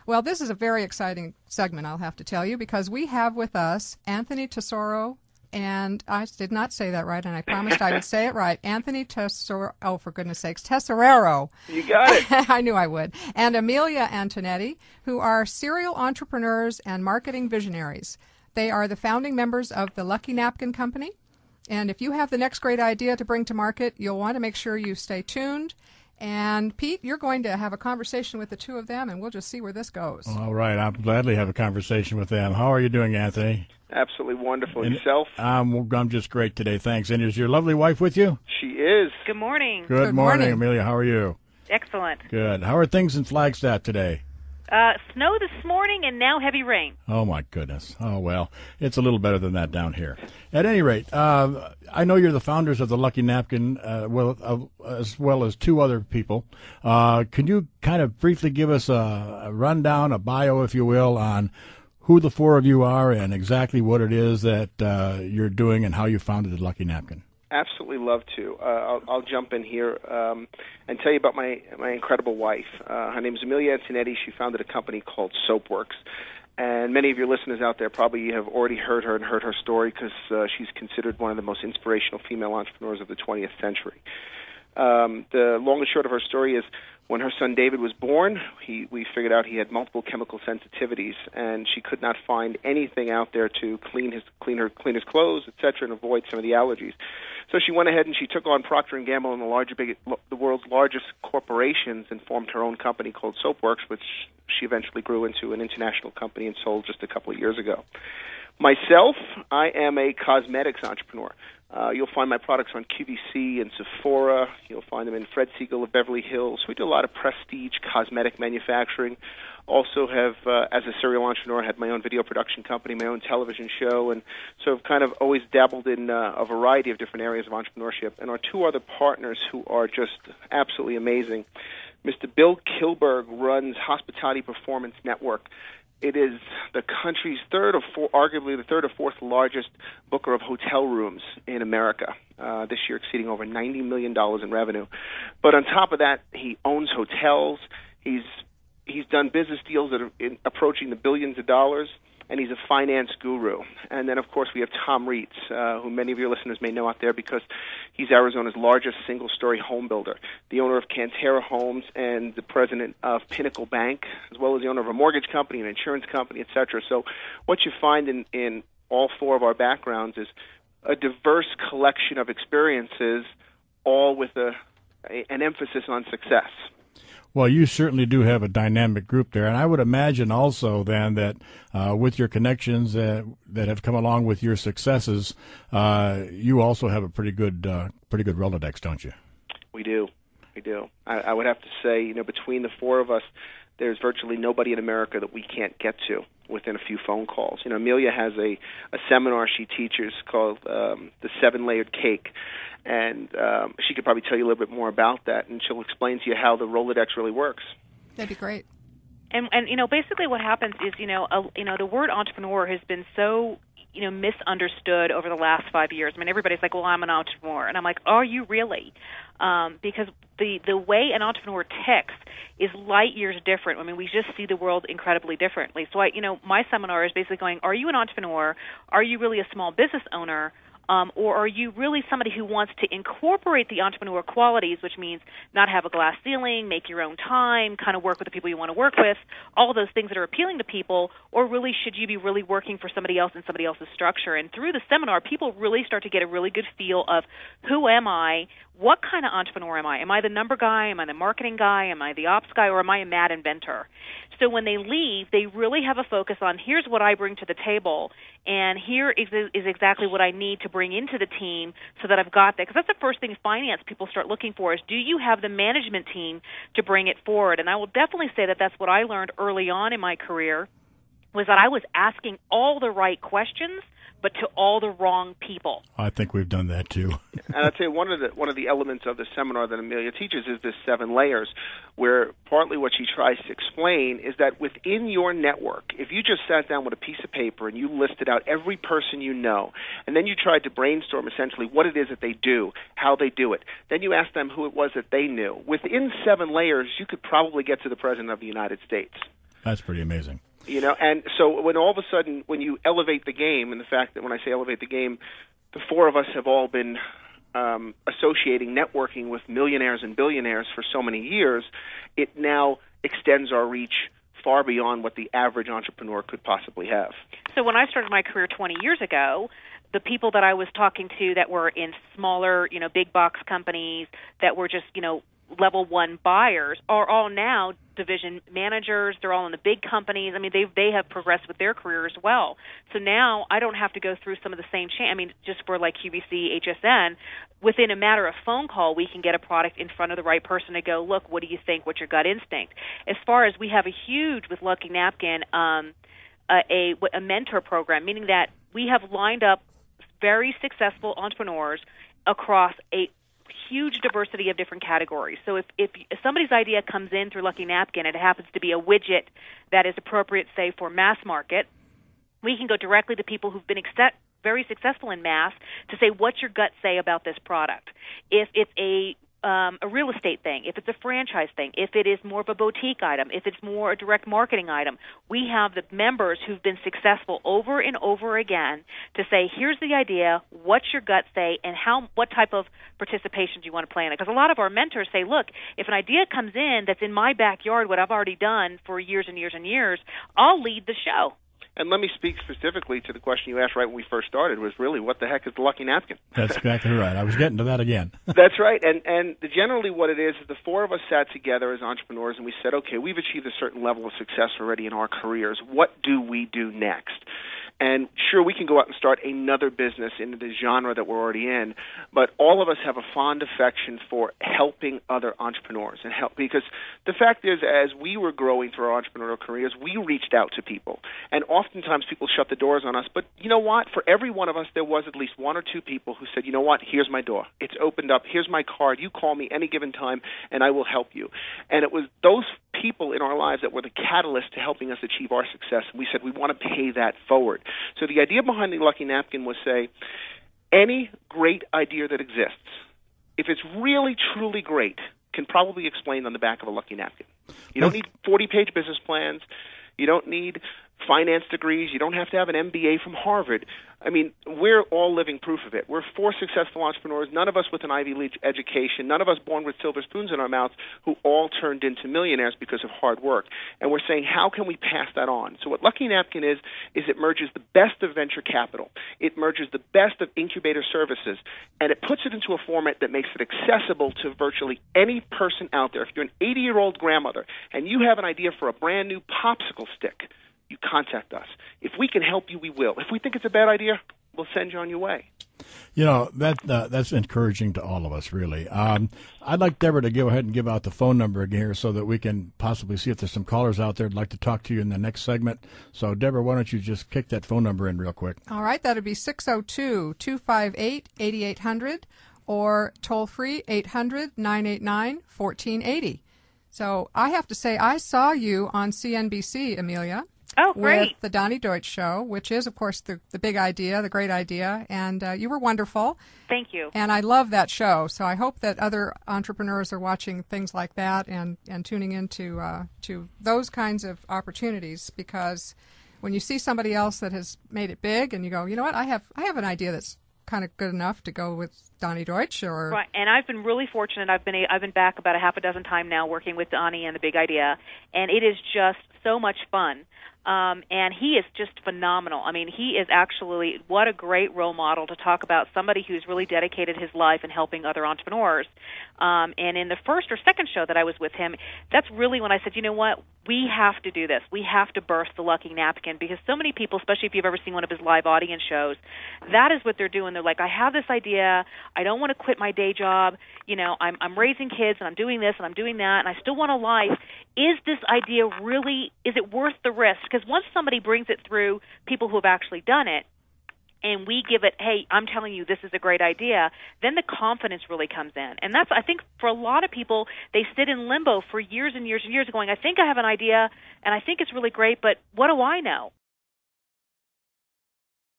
Well, this is a very exciting segment, I'll have to tell you, because we have with us Anthony Tesoriero, and I did not say that right, and I promised I would say it right. Anthony Tesoriero, oh, for goodness sakes, Tesoriero. You got it. I knew I would. And Amilya Antonetti, who are serial entrepreneurs and marketing visionaries. They are the founding members of the Lucky Napkin Company. And if you have the next great idea to bring to market, you'll want to make sure you stay tuned. And, Pete, you're going to have a conversation with the two of them, and we'll just see where this goes. All right. I'll gladly have a conversation with them. How are you doing, Anthony? Absolutely wonderful. Yourself? I'm just great today, thanks. And is your lovely wife with you? She is. Good morning. Good morning, Amelia. How are you? Excellent. Good. How are things in Flagstaff today? Snow this morning and now heavy rain. Oh, my goodness. Oh, well, it's a little better than that down here. At any rate, I know you're the founders of the Lucky Napkin, as well as two other people. Can you kind of briefly give us a rundown, a bio, if you will, on who the four of you are and exactly what it is that you're doing and how you founded the Lucky Napkin? Absolutely love to. I'll jump in here and tell you about my incredible wife. Her name is Amilya Antonetti. She founded a company called Soapworks. And many of your listeners out there probably have already heard her and heard her story because she's considered one of the most inspirational female entrepreneurs of the 20th century. The long and short of her story is when her son David was born, we figured out he had multiple chemical sensitivities, and she could not find anything out there to clean his clothes, etc., and avoid some of the allergies. So she went ahead and she took on Procter & Gamble and the world's largest corporations and formed her own company called Soapworks, which she eventually grew into an international company and sold just a couple of years ago. Myself, I am a cosmetics entrepreneur. You'll find my products on QVC and Sephora. You'll find them in Fred Siegel of Beverly Hills. We do a lot of prestige cosmetic manufacturing. Also have, as a serial entrepreneur, had my own video production company, my own television show, and so I've kind of always dabbled in a variety of different areas of entrepreneurship. And our two other partners who are just absolutely amazing. Mr. Bill Kilberg runs Hospitality Performance Network. It is the country's arguably the third or fourth largest booker of hotel rooms in America, this year exceeding over $90 million in revenue. But on top of that, he owns hotels. He's done business deals that are approaching the billions of dollars, and he's a finance guru. And then, of course, we have Tom Reitz, who many of your listeners may know out there because he's Arizona's largest single-story home builder, the owner of Cantera Homes and the president of Pinnacle Bank, as well as the owner of a mortgage company, an insurance company, etc. So what you find in all four of our backgrounds is a diverse collection of experiences, all with an emphasis on success. Well, you certainly do have a dynamic group there, and I would imagine also then that with your connections that have come along with your successes, you also have a pretty good Rolodex, don't you? We do. I would have to say, between the four of us, there's virtually nobody in America that we can't get to within a few phone calls. Amelia has a seminar she teaches called The 7-Layered Cake. And she could probably tell you a little bit more about that, and she'll explain to you how the Rolodex really works. That'd be great. And basically what happens is, the word entrepreneur has been so, misunderstood over the last 5 years. I mean, everybody's like, well, I'm an entrepreneur. And I'm like, are you really? Because the way an entrepreneur ticks is light years different. I mean, we just see the world incredibly differently. So, my seminar is basically going, are you an entrepreneur? Are you really a small business owner? Or are you really somebody who wants to incorporate the entrepreneur qualities, which means not have a glass ceiling, make your own time, kind of work with the people you want to work with, all those things that are appealing to people, or really should you be really working for somebody else in somebody else's structure? And through the seminar, people really start to get a really good feel of who am I, what kind of entrepreneur am I? Am I the number guy? Am I the marketing guy? Am I the ops guy? Or am I a mad inventor? So when they leave, they really have a focus on here's what I bring to the table, and here is exactly what I need to bring into the team so that I've got that. Because that's the first thing finance people start looking for is, do you have the management team to bring it forward? And I will definitely say that that's what I learned early on in my career, was that I was asking all the right questions, but to all the wrong people. I think we've done that too. And I'd say one of the elements of the seminar that Amelia teaches is this 7 layers, where partly what she tries to explain is that within your network, if you just sat down with a piece of paper and you listed out every person you know, and then you tried to brainstorm essentially what it is that they do, how they do it, then you asked them who it was that they knew. Within 7 layers, you could probably get to the President of the United States. That's pretty amazing. And so when all of a sudden, when you elevate the game, and the fact that when I say elevate the game, the four of us have all been associating networking with millionaires and billionaires for so many years, it now extends our reach far beyond what the average entrepreneur could possibly have. So when I started my career 20 years ago, the people that I was talking to that were in smaller, big box companies that were just, level one buyers are all now division managers. They're all in the big companies. I mean, they have progressed with their career as well. So now I don't have to go through some of the same just for like QVC, HSN, within a matter of phone call, we can get a product in front of the right person to go, look, what do you think? What's your gut instinct? As far as we have a huge, with Lucky Napkin, a mentor program, meaning that we have lined up very successful entrepreneurs across a huge diversity of different categories. So if somebody's idea comes in through Lucky Napkin and it happens to be a widget that is appropriate, say, for mass market, we can go directly to people who've been very successful in mass to say, what's your gut say about this product? If it's a real estate thing, if it's a franchise thing, if it is more of a boutique item, if it's more a direct marketing item, we have the members who've been successful over and over again to say, here's the idea, what's your gut say, and what type of participation do you want to play in it? Because a lot of our mentors say, look, if an idea comes in that's in my backyard, what I've already done for years and years and years, I'll lead the show. And let me speak specifically to the question you asked right when we first started, was really, what the heck is the Lucky Napkin? That's exactly right. I was getting to that again. That's right. And generally what it is the four of us sat together as entrepreneurs and we said, okay, we've achieved a certain level of success already in our careers. What do we do next? And sure, we can go out and start another business in the genre that we're already in, but all of us have a fond affection for helping other entrepreneurs because the fact is, as we were growing through our entrepreneurial careers, we reached out to people, and oftentimes people shut the doors on us. But you know what? For every one of us, there was at least one or two people who said, you know what? Here's my door. It's opened up. Here's my card. You call me any given time, and I will help you. And it was those people in our lives that were the catalyst to helping us achieve our success. And we said we want to pay that forward. So the idea behind the Lucky Napkin was, say, any great idea that exists, if it's really, truly great, can probably be explained on the back of a Lucky Napkin. You don't need 40-page business plans. You don't need finance degrees. You don't have to have an MBA from Harvard. I mean, we're all living proof of it. We're four successful entrepreneurs, none of us with an Ivy League education, none of us born with silver spoons in our mouths, who all turned into millionaires because of hard work. And we're saying, how can we pass that on? So what Lucky Napkin is it merges the best of venture capital. It merges the best of incubator services, and it puts it into a format that makes it accessible to virtually any person out there. If you're an 80-year-old grandmother and you have an idea for a brand new popsicle stick, you contact us. If we can help you, we will. If we think it's a bad idea, we'll send you on your way. You know, that's encouraging to all of us, really. I'd like Deborah to go ahead and give out the phone number again here so that we can possibly see if there's some callers out there who'd like to talk to you in the next segment. So, Deborah, why don't you just kick that phone number in real quick? All right, that would be 602-258-8800 or toll-free 800-989-1480. So I have to say, I saw you on CNBC, Amelia. Oh, great. With the Donnie Deutsch Show, which is, of course, the big idea, the great idea, and you were wonderful. Thank you. And I love that show, so I hope that other entrepreneurs are watching things like that and tuning into to those kinds of opportunities, because when you see somebody else that has made it big and you go, you know what, I have an idea that's kind of good enough to go with Donnie Deutsch, or right. And I've been really fortunate. I've been back about a half a dozen times now working with Donnie and the Big Idea, and it is just so much fun. And he is just phenomenal. I mean, he is actually, what a great role model to talk about somebody who's really dedicated his life in helping other entrepreneurs. And in the first or second show that I was with him, that's really when I said, you know what, we have to do this. We have to burst the Lucky Napkin, because so many people, especially if you've ever seen one of his live audience shows, that is what they're doing. They're like, I have this idea. I don't want to quit my day job. You know, I'm raising kids and I'm doing this and I'm doing that and I still want a life. Is this idea really, is it worth the risk? Because once somebody brings it through people who have actually done it, and we give it, hey, I'm telling you this is a great idea, then the confidence really comes in. And that's, I think, for a lot of people, they sit in limbo for years and years and years going, I think I have an idea, and I think it's really great, but what do I know?